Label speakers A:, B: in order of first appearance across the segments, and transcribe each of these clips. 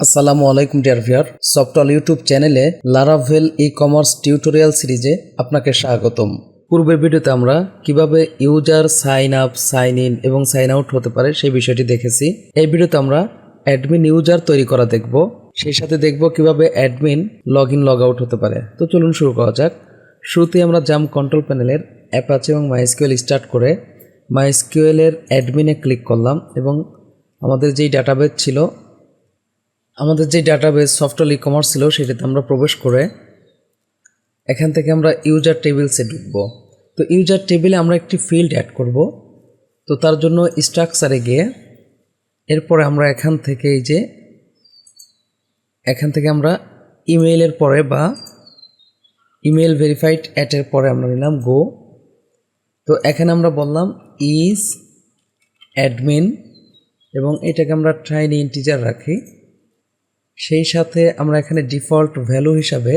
A: আসসালামু আলাইকুম dear viewer, software YouTube চ্যানেলে লারাভেল ই কমার্স টিউটোরিয়াল সিরিজে আপনাকে স্বাগতম। পূর্বের ভিডিওতে আমরা কিভাবে user sign up, sign in এবং সাইন আউট হতে পারে সেই বিষয়টি দেখেছি। এই ভিডিওতে আমরা অ্যাডমিন ইউজার তৈরি করা দেখব, সেই সাথে দেখব কিভাবে admin log in log out হতে পারে। তো চলুন শুরু করা যাক। শুরুতেই আমরা জাম্প কন্ট্রোল প্যানেলের অ্যাপাচি এবং মাইএসকিউএল স্টার্ট করে মাইএসকিউএলের অ্যাডমিনে ক্লিক করলাম এবং আমাদের যেই ডাটাবেস ছিল, আমাদের যে ডাটাবেস সফটওয়্যার ই কমার্স ছিল সেটাতে আমরা প্রবেশ করে এখান থেকে আমরা ইউজার টেবিলসে ঢুকবো। তো ইউজার টেবিলে আমরা একটি ফিল্ড অ্যাড করব। তো তার জন্য স্ট্রাকচারে গিয়ে এরপরে আমরা এখান থেকে আমরা ইমেইলের পরে বা ইমেইল ভেরিফাইড অ্যাটের পরে আমরা নিলাম গো। তো এখানে আমরা বললাম ইজ অ্যাডমিন এবং এটাকে আমরা টাইনি ইন্টিজার রাখি। সেই সাথে আমরা এখানে ডিফল্ট ভ্যালু হিসাবে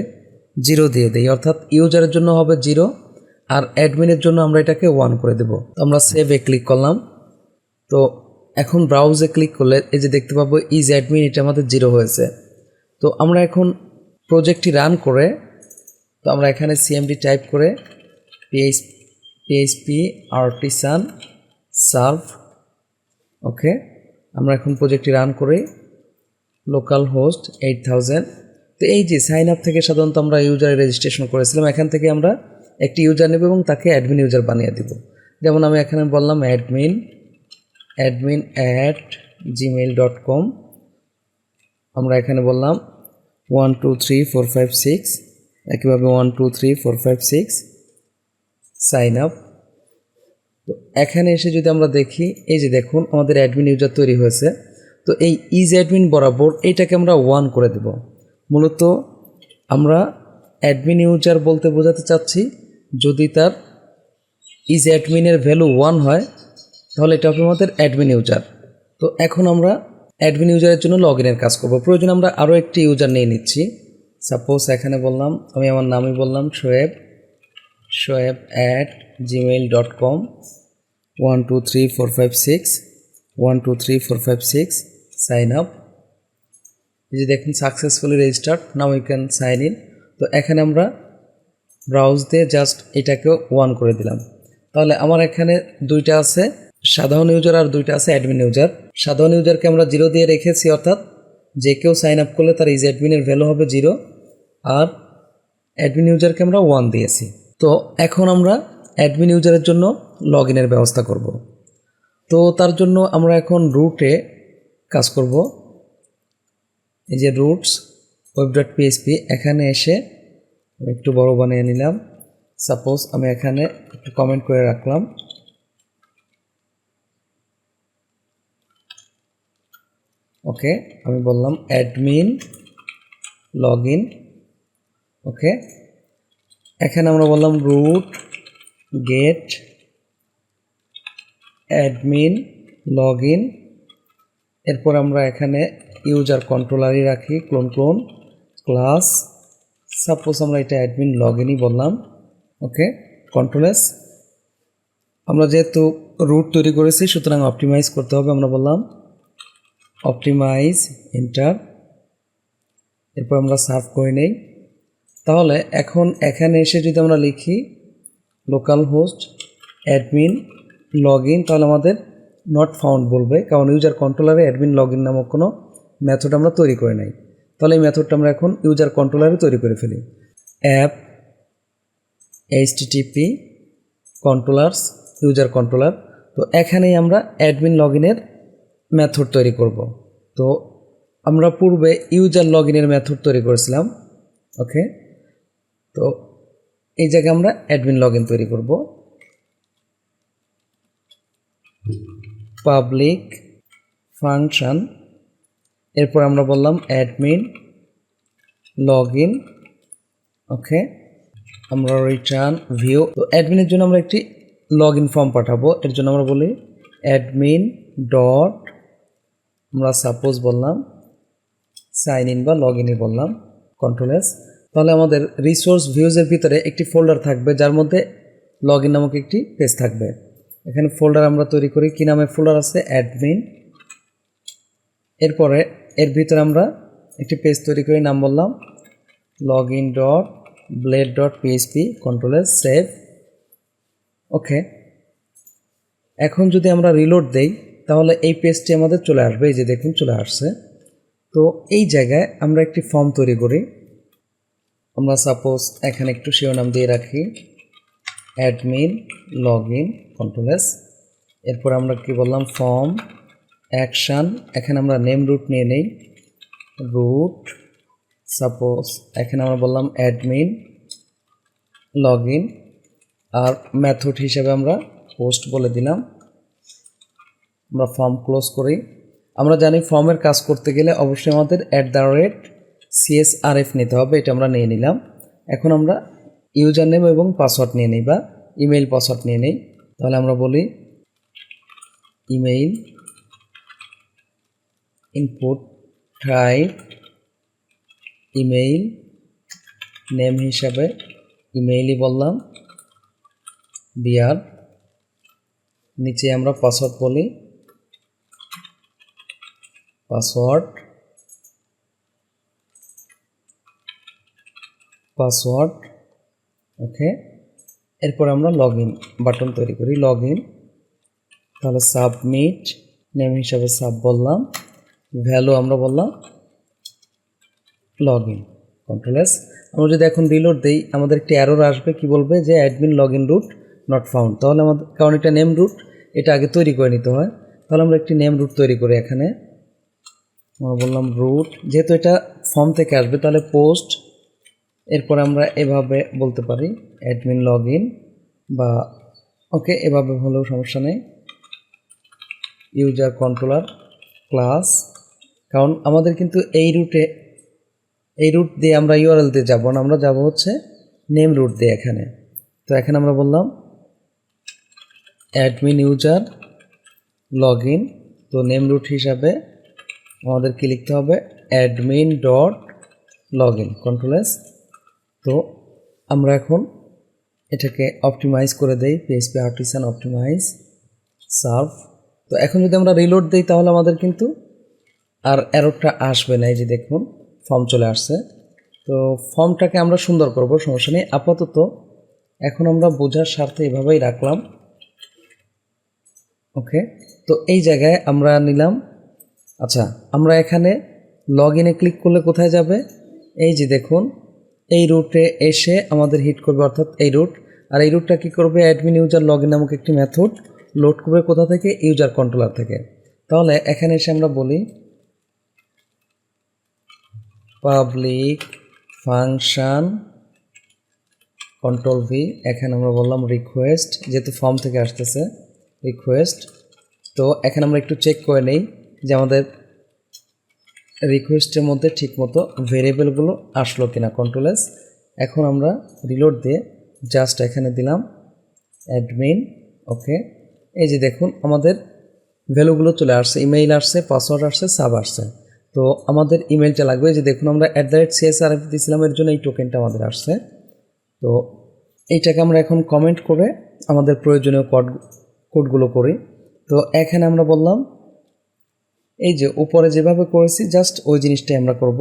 A: 0 দিয়ে দিই, অর্থাৎ ইউজারের জন্য হবে 0 আর অ্যাডমিনের জন্য আমরা এটাকে 1 করে দেব। তো আমরা সেভে ক্লিক করলাম। তো এখন ব্রাউজে ক্লিক করলে এই যে দেখতে পাবো ইজ অ্যাডমিন, এটা আমাদের 0 হয়েছে। তো আমরা এখন প্রজেক্টটি রান করে, তো আমরা এখানে সিএমডি টাইপ করে পিএইচপি আর্টিসান সার্ভ, ওকে। আমরা এখন প্রজেক্টটি রান করি, লোকাল হোস্ট 8000। তো এই যে সাইন আপ থেকে সাধারণত আমরা ইউজারের রেজিস্ট্রেশন করেছিলাম, এখান থেকে আমরা একটি ইউজার নেব এবং তাকে অ্যাডমিন ইউজার বানিয়ে দিব। যেমন আমি এখানে বললাম admin@gmail.com। আমরা এখানে বললাম 1 2 3 4 5 6, একইভাবে 1 2 3 4 5 6 সাইন আপ। তো এখানে এসে যদি আমরা দেখি, এই যে দেখুন আমাদের অ্যাডমিন ইউজার তৈরি হয়েছে। তো এই ইজ অ্যাডমিন বরাবর এইটাকে আমরা 1 করে দেব। মূলত আমরা অ্যাডমিন ইউজার বলতে বোঝাতে চাচ্ছি যদি তার ইজ অ্যাডমিনের ভ্যালু 1 হয় তাহলে এটা হবে আমাদের অ্যাডমিন ইউজার। তো এখন আমরা অ্যাডমিন ইউজারের জন্য লগ ইনের কাজ করব। প্রয়োজন আমরা আরও একটি ইউজার নিয়ে নিচ্ছি। সাপোজ এখানে বললাম, আমি আমার নামই বললাম shoaib@gmail.com 1 2 3 4 5 6 1 2 3 4 5 6 সাইন আপ। এই যে দেখুন successfully registered, now you can sign in. তো এখানে আমরা ব্রাউজ দিয়ে জাস্ট এটাকেও 1 করে দিলাম। তাহলে আমার এখানে দুইটা আছে সাধারণ ইউজার আর দুইটা আছে অ্যাডমিন ইউজার। সাধারণ ইউজারকে আমরা 0 দিয়ে রেখেছি, অর্থাৎ যে কেউ সাইন আপ করলে তার ইজ অ্যাডমিনের ভ্যালু হবে 0 আর অ্যাডমিন ইউজারকে আমরা 1 দিয়েছি। তো এখন আমরা অ্যাডমিন ইউজারের জন্য লগ ইনের ব্যবস্থা করব। তো তার জন্য আমরা এখন রুটে কাজ করব। এই যে রুটস web.php, এখানে এসে একটু বড় বানিয়ে নিলাম। সাপোজ আমি এখানে একটু কমেন্ট করে রাখলাম, ওকে। আমি বললাম অ্যাডমিন লগ ইন, ওকে। এখানে আমরা বললাম route get admin log in. এরপর আমরা এখানে ইউজার কন্ট্রোলারই রাখি, ক্লোন ক্লাস। সাপোজ আমরা এটা অ্যাডমিন লগ ইনই বললাম, ওকে। কন্ট্রোল-S। আমরা যেহেতু রুট তৈরি করেছি সুতরাং অপটিমাইজ করতে হবে, আমরা বললাম অপটিমাইজ এন্টার। এরপর আমরা সার্ভ করে নেই। তাহলে এখন এখানে এসে যদি আমরা লিখি local host admin log in, তাহলে আমাদের নট ফাউন্ড বলবে, কারণ ইউজার কন্ট্রোলারে অ্যাডমিন লগ ইন নামক কোনো মেথড আমরা তৈরি করে নাই। তাহলে এই মেথডটা আমরা এখন ইউজার কন্ট্রোলারে তৈরি করে ফেলি। App http controllers user controller. তো এখানেই আমরা অ্যাডমিন লগ ইনের মেথড তৈরি করব। তো আমরা পূর্বে ইউজার লগ ইনের মেথড তৈরি করেছিলাম, ওকে। তো এই জায়গায় আমরা অ্যাডমিন লগ ইন তৈরি করব। পাবলিক ফাংশন, এরপর আমরা বললাম অ্যাডমিন লগ ইন, ওকে। আমরা রিটার্ন ভিউ। তো অ্যাডমিনের জন্য আমরা একটি লগ ইন ফর্ম পাঠাবো, এর জন্য আমরা বলি অ্যাডমিন ডট, আমরা সাপোজ বললাম সাইন ইন বা লগ ইনই বললাম, কন্ট্রোল-S। তাহলে আমাদের রিসোর্স ভিউজের ভিতরে একটি ফোল্ডার থাকবে যার মধ্যে লগ ইন নামক একটি পেজ থাকবে। এখানে ফোল্ডার আমরা তৈরি করি, কি নামে ফোল্ডার আছে অ্যাডমিন। এরপরে এর ভিতরে আমরা একটি পেজ তৈরি করে নাম বললাম login.blade.php, কন্ট্রোল এস, সেভ। ওকে, এখন যদি আমরা রিলোড দেই তাহলে এই পেজটি আমাদের চলে আসবে। এই যে দেখুন চলে আসছে। তো এই জায়গায় আমরা একটি ফর্ম তৈরি করি। আমরা সাপোজ এখানে একটু শিরোনাম দিয়ে রাখি অ্যাডমিন লগইন, কন্ট্রোল এস। এরপর আমরা কি বললাম ফর্ম অ্যাকশান, এখানে আমরা নেম রুট নিয়ে নেই, রুট সাপোজ এখানে আমরা বললাম অ্যাডমিন লগইন, আর মেথড হিসেবে আমরা পোস্ট বলে দিলাম। আমরা ফর্ম ক্লোজ করি। আমরা জানি ফর্মের কাজ করতে গেলে অবশ্যই আমাদের @CSRF নিতে হবে, এটা আমরা নিয়ে নিলাম। এখন আমরা ইউজার নেম এবং পাসওয়ার্ড নিয়ে নিই বা ইমেইল পাসওয়ার্ড নিয়ে নিই। তাহলে আমরা বলি email, input type email, name হিসাবে ইমেইলই বললাম, বিআর, নিচে আমরা পাসওয়ার্ড বলি পাসওয়ার্ড। ওকে, এরপর আমরা লগইন বাটন তৈরি করি, লগইন। তাহলে সাবমিট, নেম হিসাবে সাব বললাম, ভ্যালু আমরা বললাম লগইন, কন্ট্রোল এস। আমরা যদি এখন রিলোড দেই আমাদের একটি এরর আসবে, কি বলবে যে admin login route not found. তাহলে আমাদের, কারণ এটা নেম রুট, এটা আগে তৈরি করে নিতে হয়। তাহলে আমরা একটি নেম রুট তৈরি করি। এখানে আমরা বললাম রুট, যেহেতু এটা ফর্ম থেকে আসবে তাহলে পোস্ট, এরপর আমরা এভাবে বলতে পারি অ্যাডমিন লগইন, বা ওকে এভাবে হলেও সমস্যা নেই, ইউজার কন্ট্রোলার ক্লাস। কারণ আমাদের কিন্তু এই রুট দিয়ে আমরা ইউআরএল দিয়ে যাব না, আমরা যাব হচ্ছে নেম রুট দিয়ে এখানে। তো এখানে আমরা বললাম অ্যাডমিন ইউজার লগইন, তো নেম রুট হিসাবে আমাদের কি লিখতে হবে admin dot login, control S. তো আমরা এখন এটাকে অপটিমাইজ করে দেই, পিএইচপি আর্টিসান অপটিমাইজ সার্ভ। তো এখন যদি আমরা রিলোড দিই তাহলে আমাদের কিন্তু আর এররটা আসবে না। এই যে দেখুন ফর্ম চলে আসছে। তো ফর্মটাকে আমরা সুন্দর করব, সমস্যা নেই। আপাতত এখন আমরা বোঝার স্বার্থে এভাবেই রাখলাম। ওকে, তো এই জায়গায় আমরা নিলাম। আচ্ছা, আমরা এখানে লগইনে ক্লিক করলে কোথায় যাবে? এই যে দেখুন এই রুটে এসে আমাদের হিট করবে, অর্থাৎ এই রুট। আর এই রুটটা কী করবে, অ্যাডমিন ইউজার লগইন নামক একটি মেথড লোড করবে কোথা থেকে, ইউজার কন্ট্রোলার থেকে। তাহলে এখানে এসে আমরা বলি পাবলিক ফাংশন কন্ট্রোল ভি, এখানে আমরা বললাম রিকোয়েস্ট, যেহেতু ফর্ম থেকে আসতেছে রিকোয়েস্ট। তো এখানে আমরা একটু চেক করে নেই যে আমাদের রিকোয়েস্টের মধ্যে ঠিকমতো ভেরিয়েবলগুলো আসলো কিনা, কন্ট্রোল এস। এখন আমরা রিলোড দিয়ে জাস্ট এখানে দিলাম অ্যাডমিন। ওকে, এই যে দেখুন আমাদের ভ্যালুগুলো চলে আসছে, ইমেইল আসছে, পাসওয়ার্ড আসছে, সাব আসছে। তো আমাদের ইমেইলটা লাগবে, যে দেখুন আমরা @CSRF দিয়েছিলাম, এর জন্য এই টোকেনটা আমাদের আসছে। তো এইটাকে আমরা এখন কমেন্ট করে আমাদের প্রয়োজনীয় কোডগুলো করি। তো এখানে আমরা বললাম এই যে উপরে যেভাবে করেছি জাস্ট ওই জিনিসটাই আমরা করব।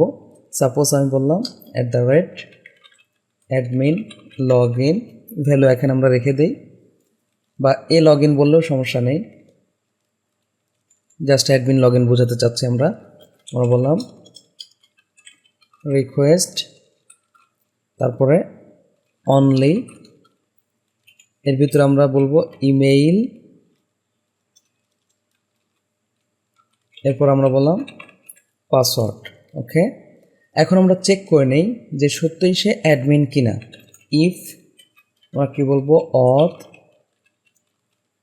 A: সাপোজ আমি বললাম @admin লগইন, ভ্যালু এখানে আমরা রেখে দিই, বা লগইন বললেও সমস্যা নেই, জাস্ট অ্যাডমিন লগইন বোঝাতে চাচ্ছি আমরা বললাম রিকোয়েস্ট, তারপরে অনলি, এর ভিতরে আমরা বলবো ইমেইল, এরপর আমরা বললাম পাসওয়ার্ড। ওকে, এখন আমরা চেক করে নেই যে সত্যিই সে অ্যাডমিন কিনা। ইফ আমরা কী বলবো অথ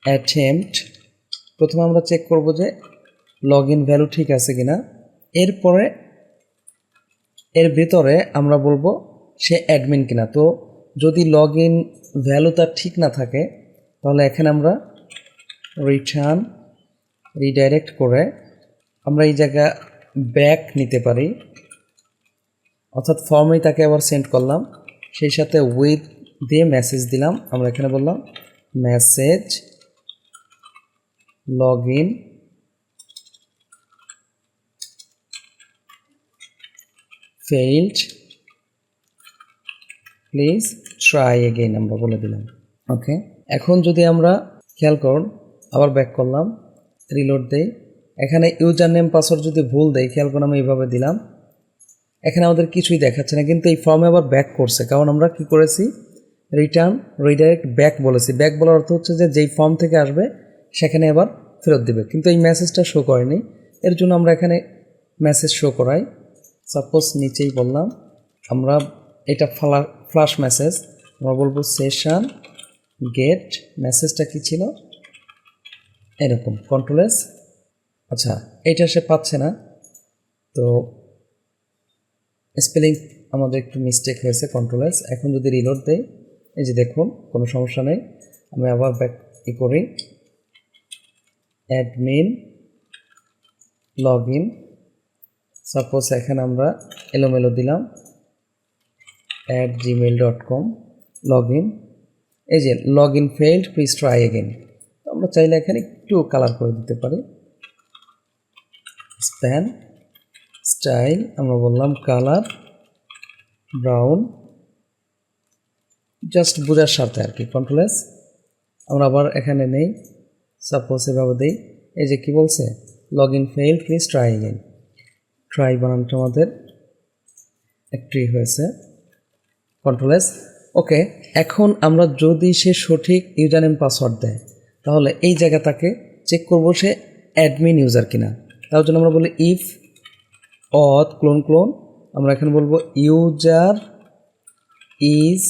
A: অ্যাটেম্পট, প্রথমে আমরা চেক করব যে লগইন ভ্যালু ঠিক আছে কিনা, এরপরে এর ভিতরে আমরা বলবো সে অ্যাডমিন কিনা। তো যদি লগইন ভ্যালু তার ঠিক না থাকে তাহলে এখানে আমরা রিটার্ন রিডাইরেক্ট করে আমরা এই জায়গা ব্যাক নিতে পারি, অর্থাৎ ফর্মেই তাকে আবার সেন্ড করলাম, সেই সাথে উইথ দিয়ে মেসেজ দিলাম। আমরা এখানে বললাম message login failed, please try again আমরা বলে দিলাম। ওকে, এখন যদি আমরা খেয়াল করুন, আবার ব্যাক করলাম, রিলোড দেই, এখানে ইউজার নেম পাসওয়ার্ড যদি ভুল দেই, খেয়াল করুন আমি এইভাবে দিলাম, এখানে আমাদের কিছুই দেখাচ্ছে না, কিন্তু এই ফর্মে আবার ব্যাক করছে, কারণ আমরা কি করেছি, রিটার্ন রিডাইরেক্ট ব্যাক বলেছি। ব্যাক বলার অর্থ হচ্ছে যে যেই ফর্ম থেকে আসবে সেখানে আবার ফেরত দেবে, কিন্তু এই মেসেজটা শো করেনি, এর জন্য আমরা এখানে মেসেজ শো করাই। সাপোজ নিচেই বললাম আমরা এটা ফ্ল্যাশ মেসেজ, আমরা বলবো সেশন গেট, মেসেজটা কি ছিল এরকম কন্ট্রোল এস। আচ্ছা, এইটা সে পাচ্ছে না, তো স্পেলিং আমাদের একটু মিস্টেক হয়েছে, কন্ট্রোল এস। এখন যদি রিলোড দেই, এই যে দেখুন কোনো সমস্যা নেই, আমি আবার ব্যাক করি, অ্যাডমিন লগ ইন, সাপোজ এখানে আমরা এলোমেলো দিলাম @gmail.com লগ ইন, এই যে log in failed, please try again. আমরা চাইলে এখানে একটু কালার করে দিতে পারি, স্প্যান স্টাইল আমরা বললাম কালার ব্রাউন, জাস্ট বোঝার স্বার্থে আর কি, কন্ট্রোল এস। আমরা আবার এখানে নেই, সাপোজ এভাবে দিই, এই যে কি বলছে, log in failed, please try again, try বানানটা আমাদের একটুই হয়েছে, কন্ট্রোল এস। ওকে, এখন আমরা যদি সে সঠিক ইউজার নেম পাসওয়ার্ড দেয়, তাহলে এই জায়গাটাকে চেক করব সে অ্যাডমিন ইউজার কিনা। তার জন্য আমরা বলি ইফ অথ ক্লোন, আমরা এখানে বলবো ইউজার ইজ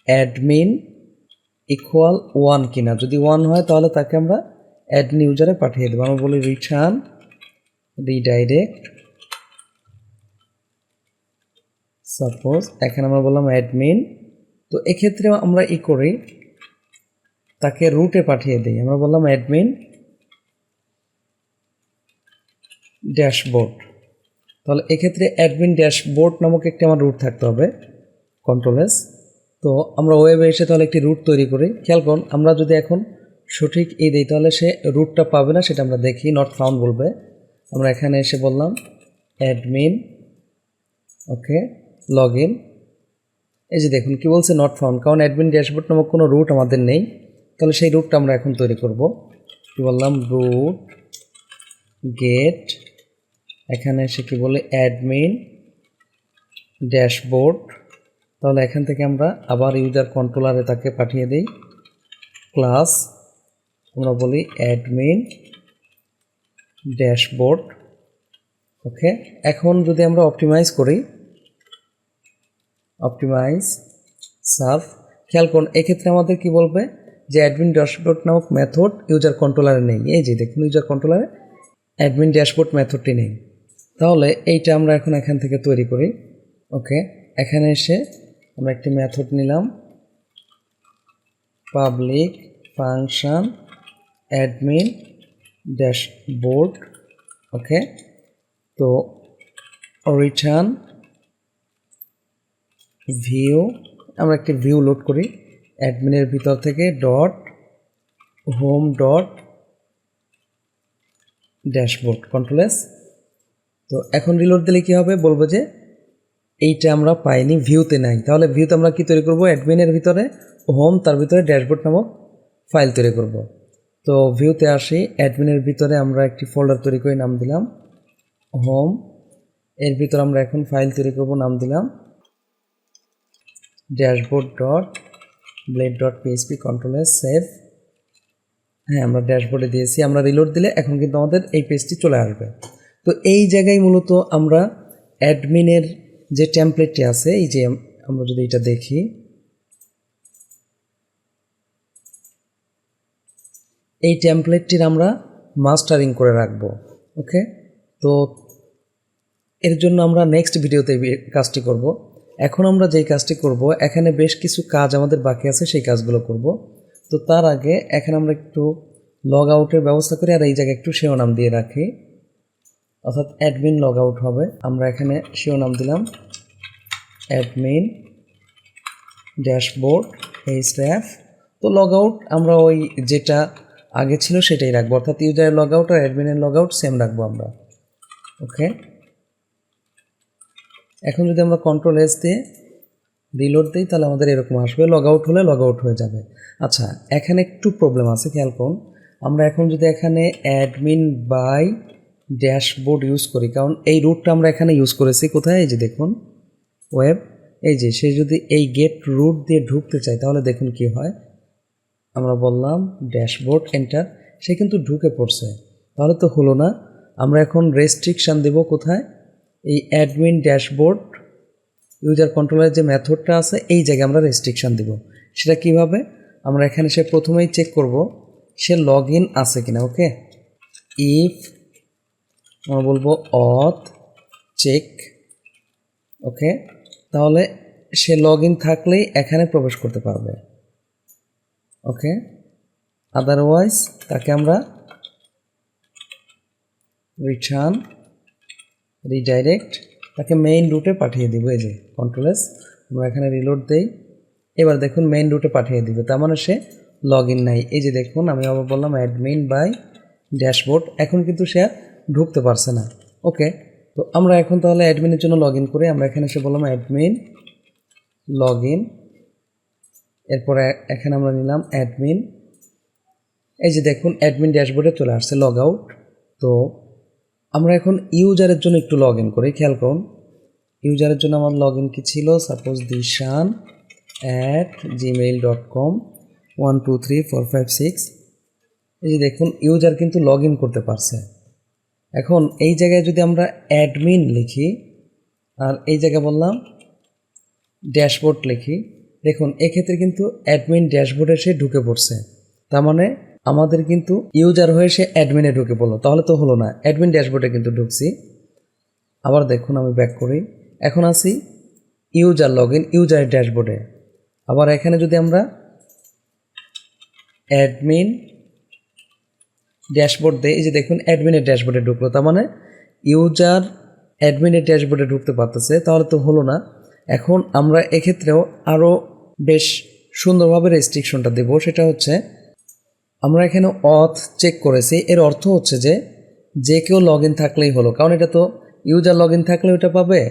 A: অ্যাডমিন ইকুয়াল 1 কিনা, যদি 1 হয় তাহলে তাকে আমরা অ্যাডমিন ইউজারে পাঠিয়ে দেবো। আমরা বলি রিটার্ন রিডাইরেক্ট, সাপোজ এখানে আমরা বললাম অ্যাডমিন, তো এক্ষেত্রে আমরা করি তাকে রুটে পাঠিয়ে দিই, আমরা বললাম অ্যাডমিন ড্যাশবোর্ড, তাহলে এক্ষেত্রে অ্যাডমিন ড্যাশবোর্ড নামক একটি আমার রুট থাকতে হবে, কন্ট্রোল এস। তো আমরা ওয়েবে এসে তাহলে একটি রুট তৈরি করি, খেয়াল করুন আমরা যদি এখন সঠিক দিই তাহলে সে রুটটা পাবে না, সেটা আমরা দেখি, নট ফাউন্ড বলবে। আমরা এখানে এসে বললাম অ্যাডমিন, ওকে লগ ইন, এই যে দেখুন কি বলছে, নট ফাউন্ড, কারণ অ্যাডমিন ড্যাশবোর্ড নামক কোনো রুট আমাদের নেই। তাহলে সেই রুটটা আমরা এখন তৈরি করব, কি বললাম রুট গেট, এখানে এসে কি বলে অ্যাডমিন ড্যাশবোর্ড, তাহলে এখান থেকে আমরা আবার ইউজার কন্ট্রোলারে তাকে পাঠিয়ে দিই ক্লাস, আমরা বলি অ্যাডমিন ড্যাশবোর্ড। ওকে, এখন যদি আমরা অপটিমাইজ করি, অপটিমাইজ সার্ভ, খেয়াল করুন এক্ষেত্রে আমাদের কি বলবে যে অ্যাডমিন ড্যাশবোর্ড নামক মেথড ইউজার কন্ট্রোলারে নেই, এই যে দেখুন ইউজার কন্ট্রোলারে অ্যাডমিন ড্যাশবোর্ড মেথডটি নেই। তাহলে এইটা আমরা এখন এখান থেকে তৈরি করি। ওকে, এখানে এসে আমরা একটি মেথড নিলাম পাবলিক ফাংশন অ্যাডমিন ড্যাশবোর্ড, ওকে, তো রিটার্ন ভিউ, আমরা একটি ভিউ লোড করি অ্যাডমিনের ভিতর থেকে dot home dot dashboard, control S. তো এখন রিলোড দিলে কী হবে, বলবো যে এইটা আমরা পাইনি, ভিউতে নাই, তাহলে ভিউতে আমরা কী তৈরি করব, অ্যাডমিনের ভিতরে হোম, তার ভিতরে ড্যাশবোর্ড নামক ফাইল তৈরি করব। তো ভিউতে আসি, অ্যাডমিনের ভিতরে আমরা একটি ফোল্ডার তৈরি করে নাম দিলাম হোম, এর ভিতরে আমরা এখন ফাইল তৈরি করব, নাম দিলাম dashboard dot blade dot PHP, control S, save. হ্যাঁ, আমরা ড্যাশবোর্ডে দিয়েছি, আমরা রিলোড দিলে এখন কিন্তু আমাদের এই পেজটি চলে আসবে। তো এই জায়গায় মূলত আমরা অ্যাডমিনের যে টেমপ্লেটটি আছে, এই যে আমরা যদি এটা দেখি, এই টেমপ্লেটটির আমরা মাস্টারিং করে রাখবো। ওকে, তো এর জন্য আমরা নেক্সট ভিডিওতে কাজটি করব। এখন আমরা যেই কাজটি করব, এখানে বেশ কিছু কাজ আমাদের বাকি আছে, সেই কাজগুলো করব। তো তার আগে এখানে আমরা একটু লগ আউটের ব্যবস্থা করি, আর এই জায়গায় একটু শিরোনাম দিয়ে রাখি, অর্থাৎ অ্যাডমিন লগ আউট হবে। আমরা এখানে শিরোনাম দিলাম অ্যাডমিন ড্যাশবোর্ড এইচএফ। তো লগ আউট আমরা ওই যেটা আগে ছিল সেটাই রাখবো, অর্থাৎ ইউজারের লগ আউট আর অ্যাডমিনের লগ আউট সেম রাখবো আমরা। ওকে, এখন যদি আমরা কন্ট্রোল এস দিয়ে রিলোড দিই তাহলে আমাদের এরকম আসবে, লগ আউট হলে লগ আউট হয়ে যাবে। আচ্ছা, এখানে একটু প্রবলেম আছে, খেয়াল করুন। আমরা এখন যদি এখানে অ্যাডমিন বাই ড্যাশবোর্ড ইউজ করি, কারণ এই রুটটা আমরা এখানে ইউজ করেছি কোথায়, এই যে দেখুন ওয়েব, এই যে সে যদি এই গেট রুট দিয়ে ঢুকতে চায় তাহলে দেখুন কি হয়। আমরা বললাম ড্যাশবোর্ড এন্টার, সে কিন্তু ঢুকে পড়ছে, তাহলে তো হলো না। আমরা এখন রেস্ট্রিকশান দেব কোথায়, এই অ্যাডমিন ড্যাশবোর্ড ইউজার কন্ট্রোলের যে মেথডটা আছে এই জায়গায় আমরা রেস্ট্রিকশান দিব। সেটা কিভাবে, আমরা এখানে সে প্রথমেই চেক করব সে লগ ইন আছে কিনা। ওকে, ইফ আমরা বলবো অথ চেক, ওকে, তাহলে সে লগ ইন থাকলেই এখানে প্রবেশ করতে পারবে। ওকে, আদারওয়াইজ তাকে আমরা রিটার্ন রিডাইরেক্ট তাকে মেইন রুটে পাঠিয়ে দিব। এই যে কন্ট্রোল এস, আমরা এখানে রিলোড দেই, এবার দেখুন মেইন রুটে পাঠিয়ে দিবে, তার মানে সে লগ ইন নাই। এই যে দেখুন আমি আবার বললাম অ্যাডমিন বাই ড্যাশবোর্ড, এখন কিন্তু সে ঢুকতে পারছে না। ওকে, তো আমরা এখন তাহলে অ্যাডমিনের জন্য লগ ইন করি। আমরা এখানে এসে বললাম অ্যাডমিন লগ ইন, এরপরে এখানে আমরা নিলাম অ্যাডমিন, এই যে দেখুন অ্যাডমিন ড্যাশবোর্ডে চলে আসছে লগ আউট। তো আমরা এখন ইউজারের জন্য একটু লগ ইন করি, খেয়াল করুন। ইউজারের জন্য আমার লগ ইন কি ছিল, সাপোজ dishan@gmail.com 1 2 3 4 5 6। এই যে দেখুন ইউজার কিন্তু লগ ইন করতে পারছে। এখন এই জায়গায় যদি আমরা অ্যাডমিন লিখি আর এই জায়গায় বললাম ড্যাশবোর্ড লিখি, দেখুন এক্ষেত্রে কিন্তু অ্যাডমিন ড্যাশবোর্ডে সে ঢুকে পড়ছে, তার মানে আমাদের কিন্তু ইউজার হয়ে সে অ্যাডমিনে ঢুকে পড়লো, তাহলে তো হলো না। অ্যাডমিন ড্যাশবোর্ডে কিন্তু ঢুকছি। আবার দেখুন আমি ব্যাক করি, এখন আসি ইউজার লগ ইন ইউজারের ড্যাশবোর্ডে। আবার এখানে যদি আমরা অ্যাডমিন ড্যাশবোর্ড দেই, এই যে দেখুন অ্যাডমিনের ড্যাশবোর্ডে ঢুকলো, তার মানে ইউজার অ্যাডমিনের ড্যাশবোর্ডে ঢুকতে পারতেছে, তাহলে তো হলো না। এখন আমরা এক্ষেত্রেও আরও বেশ সুন্দরভাবে রেস্ট্রিকশনটা দেব, সেটা হচ্ছে আমরা এখানে অথ চেক করেছি, এর অর্থ হচ্ছে যে কেউ লগ ইন থাকলেই হলো, কারণ এটা তো ইউজার লগ ইন থাকলে ওইটা পাবে,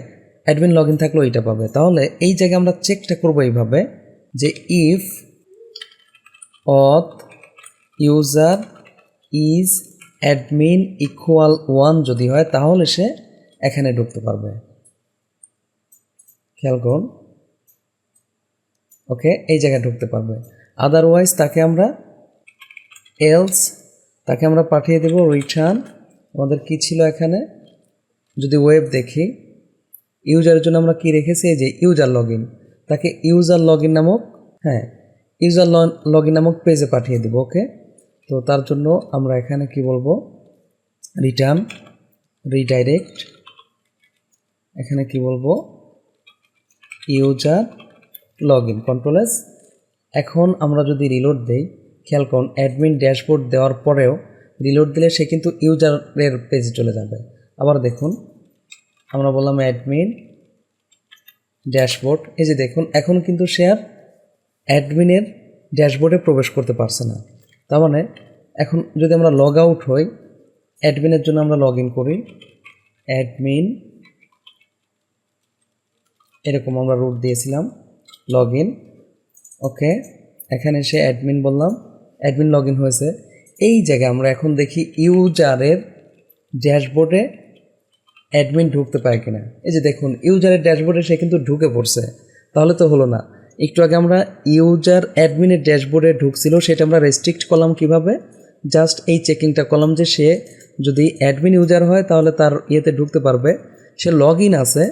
A: অ্যাডমিন লগ ইন থাকলেও এইটা পাবে। তাহলে এই জায়গায় আমরা চেকটা করবো এইভাবে যে ইফ অথ ইউজার ইজ অ্যাডমিন ইকুয়াল 1 যদি হয় তাহলে সে এখানে ঢুকতে পারবে। খেয়াল করুন, ওকে, এই জায়গায় ঢুকতে পারবে। আদারওয়াইজ তাকে আমরা এলস তাকে আমরা পাঠিয়ে দেব রিটার্ন, আমাদের কি ছিল এখানে, যদি ওয়েব দেখি ইউজারের জন্য আমরা কি রেখেছি, এই যে ইউজার লগ ইন, তাকে ইউজার লগ ইন নামক ইউজার লগ ইন নামক পেজে পাঠিয়ে দেব। ওকে, তো তার জন্য আমরা এখানে কি বলবো, রিটার্ন রিডাইরেক্ট, এখানে কি বলবো user log in, control S. এখন আমরা যদি রিলোড দেই, খেয়াল করুন অ্যাডমিন ড্যাশবোর্ড দেওয়ার পরেও রিলোড দিলে সে কিন্তু ইউজারের পেজে চলে যাবে। আবার দেখুন আমরা বললাম অ্যাডমিন ড্যাশবোর্ড, এই যে দেখুন এখন কিন্তু সে আর অ্যাডমিনের ড্যাশবোর্ডে প্রবেশ করতে পারছে না। তার মানে এখন যদি আমরা লগ আউট হই, অ্যাডমিনের জন্য আমরা লগ ইন করি, অ্যাডমিন এরকম আমরা রুট দিয়েছিলাম লগ ইন। ওকে, এখানে এসে অ্যাডমিন বললাম, অ্যাডমিন লগ ইন হয়েছে। এই জায়গায় আমরা এখন দেখি ইউজারের ড্যাশবোর্ডে অ্যাডমিন ঢুকতে পারে কিনা। এই যে দেখুন ইউজারের ড্যাশবোর্ডে সে কিন্তু ঢুকে পড়ছে, তাহলে তো হলো না। একটু আগে আমরা ইউজার অ্যাডমিনের ড্যাশবোর্ডে ঢুকছিল, সেটা আমরা রেস্ট্রিক্ট করলাম কিভাবে, জাস্ট এই চেকিংটা করলাম যে সে যদি অ্যাডমিন ইউজার হয় তাহলে তার ইয়েতে ঢুকতে পারবে, সে লগ ইন আছে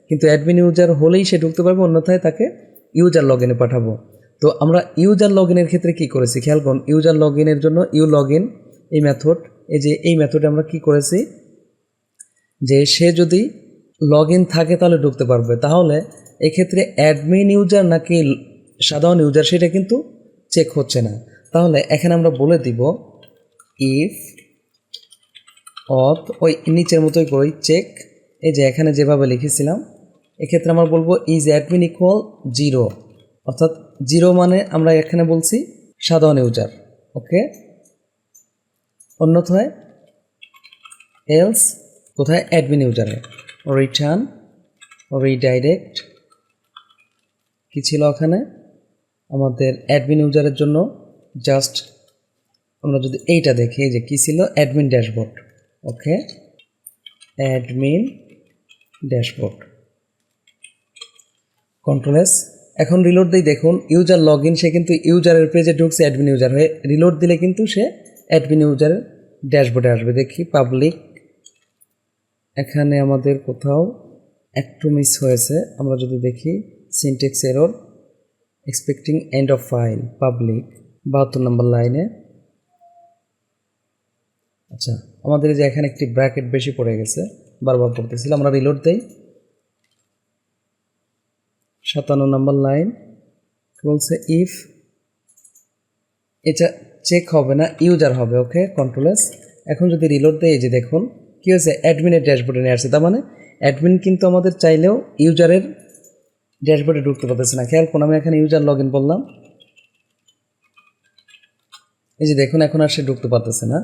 A: কিন্তু অ্যাডমিন ইউজার হলেই সে ঢুকতে পারবে, অন্যথায় তাকে ইউজার লগ ইনে পাঠাবো। তো আমরা ইউজার লগ ইনের ক্ষেত্রে কী করেছি, খেয়াল করুন ইউজার লগ ইনের জন্য ইউ লগ ইন এই মেথড, এই যে এই মেথডে আমরা কি করেছি যে সে যদি লগ ইন থাকে তাহলে ঢুকতে পারবে। তাহলে এক্ষেত্রে অ্যাডমিন ইউজার নাকি সাধারণ ইউজার সেটা কিন্তু চেক হচ্ছে না। তাহলে এখানে আমরা বলে দিব ইফ অথ ওই নিচের মতোই করি চেক, এই যে এখানে যেভাবে লিখেছিলাম এক্ষেত্রে আমরা বলবো ইজ অ্যাডমিন ইকুয়াল 0, অর্থাৎ 0 মানে আমরা এখানে বলছি সাধারণ ইউজার। ওকে, অন্যথায় এলস কোথায় অ্যাডমিন ইউজারে রিটার্ন রিডাইরেক্ট কি ছিল ওখানে আমাদের অ্যাডমিন ইউজারের জন্য জাস্ট আমরা যদি এইটা দেখি যে কি ছিল অ্যাডমিন ড্যাশবোর্ড ওকে অ্যাডমিন ড্যাশবোর্ড কন্ট্রোল এস এখন রিলোড দিই দেখুন ইউজার লগ ইন সে কিন্তু ইউজারের পেজে ঢুকছে অ্যাডমিন ইউজার হয়ে রিলোড দিলে কিন্তু সে অ্যাডমিন ইউজারের ড্যাশবোর্ডে আসবে দেখি পাবলিক এখানে আমাদের কোথাও একটু মিস হয়েছে আমরা যদি দেখি syntax error expecting end of file public 72 নম্বর লাইনে আচ্ছা আমাদের যে এখানে একটি ব্র্যাকেট বেশি পড়ে গেছে বারবার পড়তেছিল আমরা রিলোড দেই 57 নম্বর লাইন বলছে ইফ এটা চেক হবে না ইউজার হবে ওকে কন্ট্রোল এস এখন যদি রিলোড দেই এই যে দেখুন কি হয়েছে অ্যাডমিনের ড্যাশবোর্ডে নিয়ে আসছে তার মানে অ্যাডমিন কিন্তু আমাদের চাইলেও ইউজারের ড্যাশবোর্ডে ঢুকতে পারতেছে না খেয়াল করুন আমি এখানে ইউজার লগ ইন বললাম এই যে দেখুন এখন আর সে ঢুকতে পারতেছে না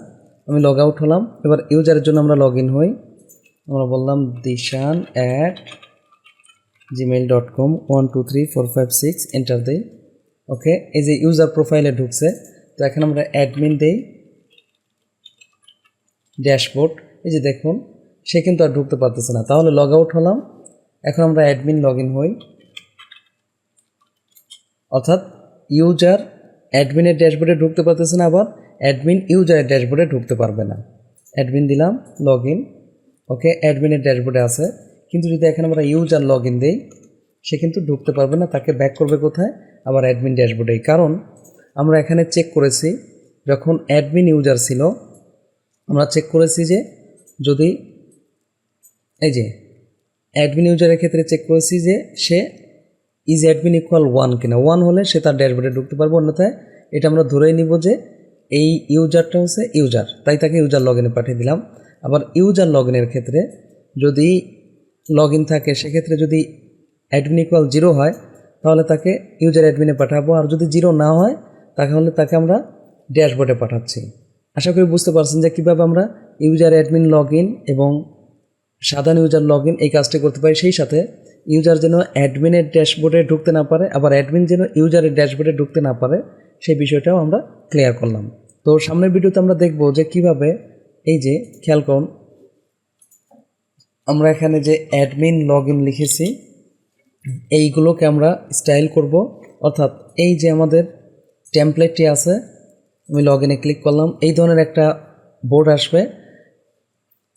A: আমি লগ আউট হলাম এবার ইউজারের জন্য আমরা লগ ইন হই আমরা বললাম dishan@gmail.com 123456 এন্টার দেই ওকে এই যে ইউজার প্রোফাইলে ঢুকছে তো এখন আমরা অ্যাডমিন দেই ড্যাশবোর্ড এই যে দেখুন সে কিন্তু আর ঢুকতে পারতেছে না তাহলে লগ আউট হলাম এখন আমরা অ্যাডমিন লগ ইন হই অর্থাৎ ইউজার অ্যাডমিনের ড্যাশবোর্ডে ঢুকতে পারতেছে না আবার অ্যাডমিন ইউজারের ড্যাশবোর্ডে ঢুকতে পারবে না অ্যাডমিন দিলাম লগ ইন ওকে অ্যাডমিনের ড্যাশবোর্ডে আছে কিন্তু যদি এখানে আমরা ইউজার লগ ইন দিই সে কিন্তু ঢুকতে পারবে না তাকে ব্যাক করবে কোথায় আবার অ্যাডমিন ড্যাশবোর্ডেই কারণ আমরা এখানে চেক করেছি যখন অ্যাডমিন ইউজার ছিল আমরা চেক করেছি যে যদি এই যে অ্যাডমিন ইউজারের ক্ষেত্রে চেক করেছি যে সে ইজ অ্যাডমিন ইকুয়াল 1 কিনা 1 হলে সে তার ড্যাশবোর্ডে ঢুকতে পারবে অন্যথায় এটা আমরা ধরেই নিব যে এই ইউজারটা হচ্ছে ইউজার তাই তাকে ইউজার লগ ইনে পাঠিয়ে দিলাম আবার ইউজার লগ ইনের ক্ষেত্রে যদি লগ ইন থাকে সেক্ষেত্রে যদি অ্যাডমিন ইকুয়াল 0 হয় তাহলে তাকে ইউজার অ্যাডমিনে পাঠাবো আর যদি 0 না হয় তাহলে তাকে আমরা ড্যাশবোর্ডে পাঠাচ্ছি আশা করি বুঝতে পারছেন যে কীভাবে আমরা ইউজার অ্যাডমিন লগ ইন এবং সাধারণ ইউজার লগ ইন এই কাজটি করতে পারি সেই সাথে ইউজার যেন অ্যাডমিনের ড্যাশবোর্ডে ঢুকতে না পারে আবার অ্যাডমিন যেন ইউজারের ড্যাশবোর্ডে ঢুকতে না পারে সেই বিষয়টাও আমরা ক্লিয়ার করলাম তো সামনের ভিডিওতে আমরা দেখব যে কিভাবে এই যে খেয়াল করুন আমরা এখানে যে অ্যাডমিন লগ ইন লিখেছি এইগুলোকে আমরা স্টাইল করব অর্থাৎ এই যে আমাদের টেমপ্লেটটি আছে আমি লগ ইনে ক্লিক করলাম এই ধরনের একটা বোর্ড আসবে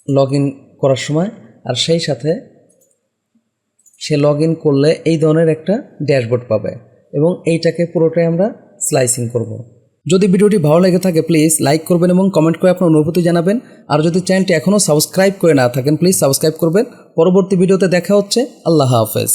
A: লগ ইন করার সময় আর সেই সাথে সে লগ ইন করলে এই ধরনের একটা ড্যাশবোর্ড পাবে এবং এইটাকে পুরোটাই আমরা স্লাইসিং করব যদি ভিডিওটি ভালো লেগে থাকে প্লিজ লাইক করবেন এবং কমেন্ট করে আপনার অনুভূতি জানাবেন আর যদি চ্যানেলটি এখনও সাবস্ক্রাইব করে না থাকেন প্লিজ সাবস্ক্রাইব করবেন পরবর্তী ভিডিওতে দেখা হচ্ছে আল্লাহ হাফেজ